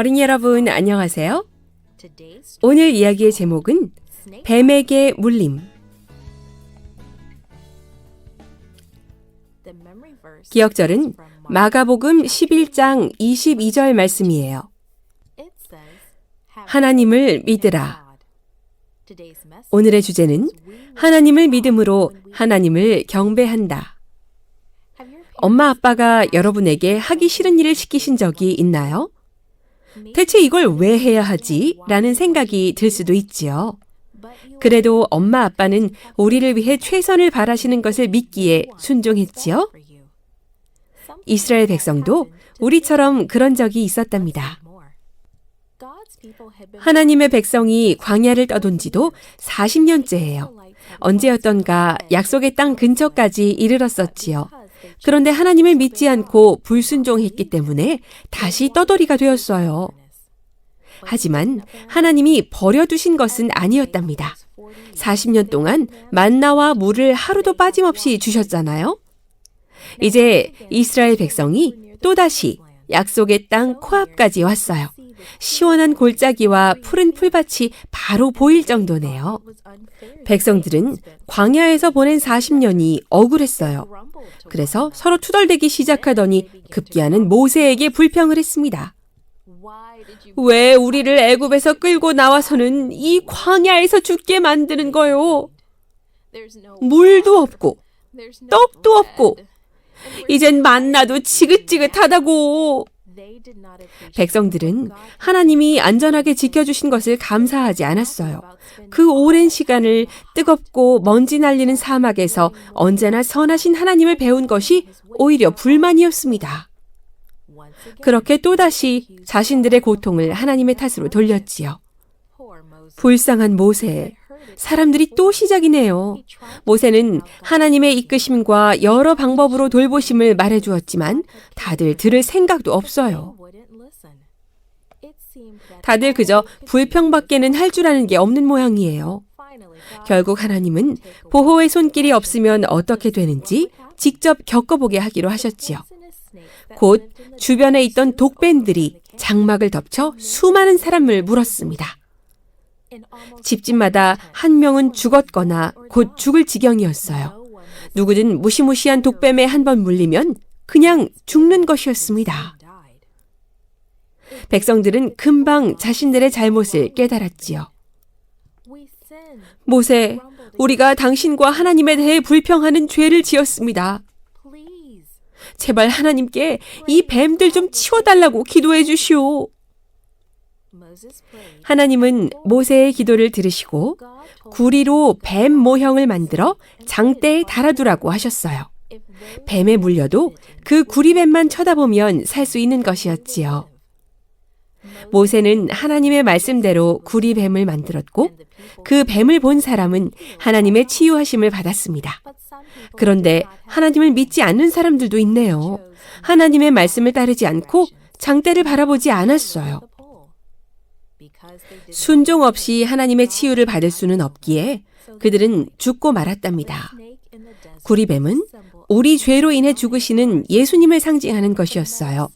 어린이 여러분, 안녕하세요. 오늘 이야기의 제목은 뱀에게 물림. 기억절은 마가복음 11장 22절 말씀이에요. 하나님을 믿으라. 오늘의 주제는 하나님을 믿음으로 하나님을 경배한다. 엄마 아빠가 여러분에게 하기 싫은 일을 시키신 적이 있나요? 대체 이걸 왜 해야 하지? 라는 생각이 들 수도 있지요. 그래도 엄마 아빠는 우리를 위해 최선을 바라시는 것을 믿기에 순종했지요. 이스라엘 백성도 우리처럼 그런 적이 있었답니다. 하나님의 백성이 광야를 떠돈 지도 40년째예요. 언제였던가 약속의 땅 근처까지 이르렀었지요. 그런데 하나님을 믿지 않고 불순종했기 때문에 다시 떠돌이가 되었어요. 하지만 하나님이 버려두신 것은 아니었답니다. 40년 동안 만나와 물을 하루도 빠짐없이 주셨잖아요. 이제 이스라엘 백성이 또다시 약속의 땅 코앞까지 왔어요. 시원한 골짜기와 푸른 풀밭이 바로 보일 정도네요. 백성들은 광야에서 보낸 40년이 억울했어요. 그래서 서로 투덜대기 시작하더니 급기야는 모세에게 불평을 했습니다. 왜 우리를 애굽에서 끌고 나와서는 이 광야에서 죽게 만드는 거요? 물도 없고 떡도 없고 이젠 만나도 지긋지긋하다고. 백성들은 하나님이 안전하게 지켜주신 것을 감사하지 않았어요. 그 오랜 시간을 뜨겁고 먼지 날리는 사막에서 언제나 선하신 하나님을 배운 것이 오히려 불만이었습니다. 그렇게 또다시 자신들의 고통을 하나님의 탓으로 돌렸지요. 불쌍한 모세. 사람들이 또 시작이네요. 모세는 하나님의 이끄심과 여러 방법으로 돌보심을 말해주었지만 다들 들을 생각도 없어요. 다들 그저 불평밖에는 할 줄 아는 게 없는 모양이에요. 결국 하나님은 보호의 손길이 없으면 어떻게 되는지 직접 겪어보게 하기로 하셨지요. 곧 주변에 있던 독뱀들이 장막을 덮쳐 수많은 사람을 물었습니다. 집집마다 한 명은 죽었거나 곧 죽을 지경이었어요. 누구든 무시무시한 독뱀에 한 번 물리면 그냥 죽는 것이었습니다. 백성들은 금방 자신들의 잘못을 깨달았지요. 모세, 우리가 당신과 하나님에 대해 불평하는 죄를 지었습니다. 제발 하나님께 이 뱀들 좀 치워달라고 기도해 주시오. 하나님은 모세의 기도를 들으시고 구리로 뱀 모형을 만들어 장대에 달아두라고 하셨어요. 뱀에 물려도 그 구리뱀만 쳐다보면 살 수 있는 것이었지요. 모세는 하나님의 말씀대로 구리뱀을 만들었고 그 뱀을 본 사람은 하나님의 치유하심을 받았습니다. 그런데 하나님을 믿지 않는 사람들도 있네요. 하나님의 말씀을 따르지 않고 장대를 바라보지 않았어요. 순종 없이 하나님의 치유를 받을 수는 없기에 그들은 죽고 말았답니다. 구리뱀은 우리 죄로 인해 죽으시는 예수님을 상징하는 것이었어요.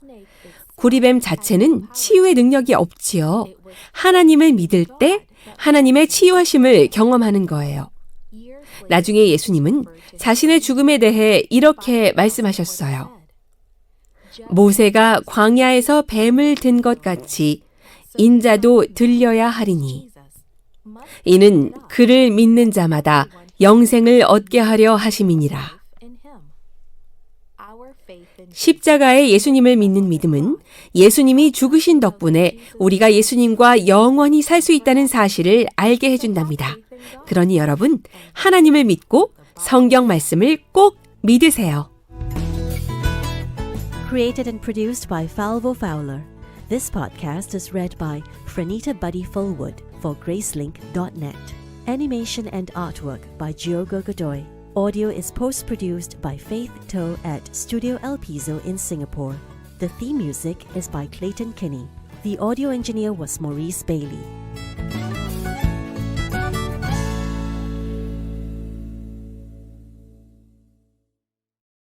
구리뱀 자체는 치유의 능력이 없지요. 하나님을 믿을 때 하나님의 치유하심을 경험하는 거예요. 나중에 예수님은 자신의 죽음에 대해 이렇게 말씀하셨어요. 모세가 광야에서 뱀을 든 것 같이 인자도 들려야 하리니 이는 그를 믿는 자마다 영생을 얻게 하려 하심이니라. 십자가의 예수님을 믿는 믿음은 예수님이 죽으신 덕분에 우리가 예수님과 영원히 살 수 있다는 사실을 알게 해준답니다. 그러니 여러분, 하나님을 믿고 성경 말씀을 꼭 믿으세요. Created and produced by Falvo Fowler. This podcast is read by Franita Buddy Fullwood for Gracelink.net. Animation and artwork by Giogo Godoy. Audio is post-produced by Faith To at Studio El Piso in Singapore. The theme music is by Clayton Kinney. The audio engineer was Maurice Bailey.